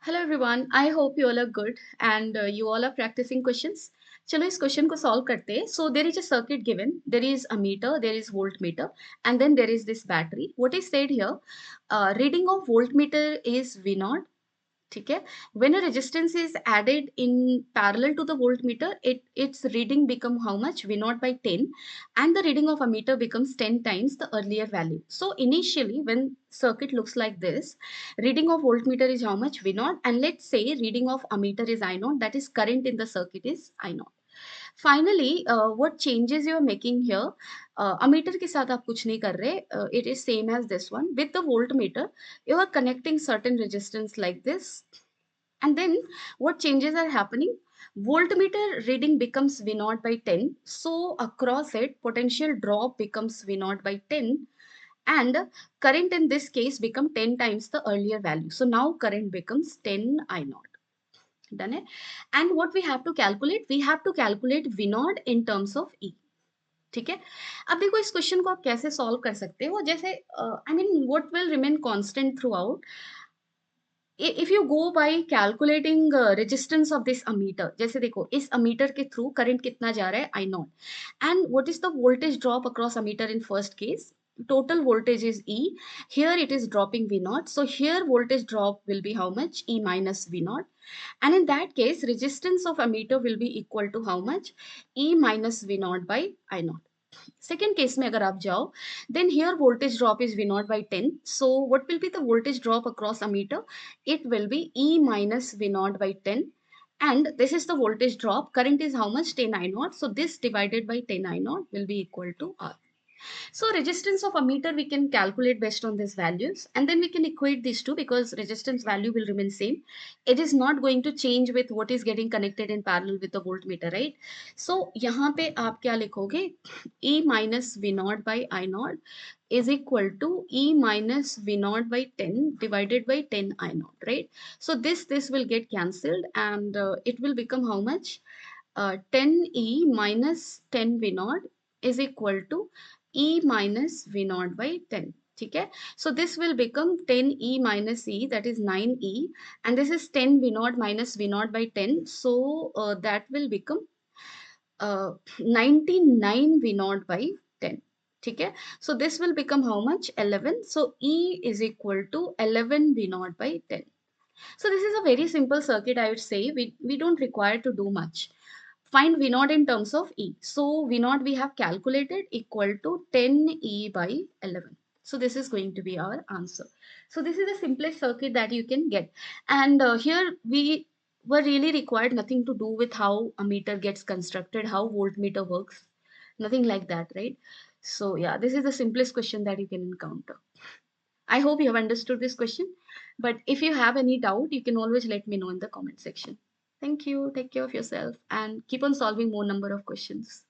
Hello everyone, I hope you all are good and you all are practicing questions. चलो इस question को solve करते हैं. So there is a circuit given, there is a meter, there is voltmeter, and then there is this battery. What is said here? Reading of voltmeter is V naught. ठीक है. When a resistance is added in parallel to the voltmeter, its reading become how much? V naught by 10, and the reading of ammeter becomes 10 times the earlier value. So initially when circuit looks like this, reading of voltmeter is how much? V naught, and let's say reading of ammeter is I naught, that is current in the circuit is I naught. Finally, what changes you are making here? Ammeter के साथ आप कुछ नहीं कर रहे. It is same as this one. With the voltmeter, you are connecting certain resistance like this, and then what changes are happening? Voltmeter reading becomes V naught by 10. So across it, potential drop becomes V naught by 10, and current in this case become 10 times the earlier value. So now current becomes 10 I naught. Done it. And what we have to calculate? We have to calculate V naught in terms of E. ठीक है. अब देखो इस question को आप कैसे solve कर सकते हो. जैसे I mean what will remain constant through out if you go by calculating resistance of this ammeter. जैसे देखो इस ammeter के through current कितना जा रहा है? I naught. And what is the voltage drop across ammeter in first case? Total voltage is E. Here it is dropping V naught. So here voltage drop will be how much? E minus V naught. And in that case, resistance of ammeter will be equal to how much? E minus V naught by I naught. Second case में अगर आप जाओ, then here voltage drop is V naught by 10. So what will be the voltage drop across ammeter? It will be E minus V naught by 10. And this is the voltage drop. Current is how much? 10 I naught. So this divided by 10 I naught will be equal to R. So resistance of ammeter we can calculate based on these values, and then we can equate these two because resistance value will remain same. It is not going to change with what is getting connected in parallel with the voltmeter, right? So यहाँ पे आप क्या लिखोगे? E minus V naught by I naught is equal to E minus V naught by 10 divided by 10 I naught, right? So this will get cancelled, and it will become how much? 10E minus 10 V naught is equal to E minus V naught by 10. ठीक है. So this will become 10E minus E, that is 9E, and this is 10 V naught minus V naught by 10. So that will become 99 V naught by 10. ठीक है. So this will become how much? 11. So E is equal to 11 V naught by 10. So this is a very simple circuit, I would say. We don't require to do much. Find V naught in terms of E. So V naught we have calculated equal to 10E by 11. So this is going to be our answer. So this is the simplest circuit that you can get. And here we were really required nothing to do with how a meter gets constructed, how voltmeter works, nothing like that, right? So yeah, this is the simplest question that you can encounter. I hope you have understood this question. But if you have any doubt, you can always let me know in the comment section. Thank you. Take care of yourself and keep on solving more number of questions.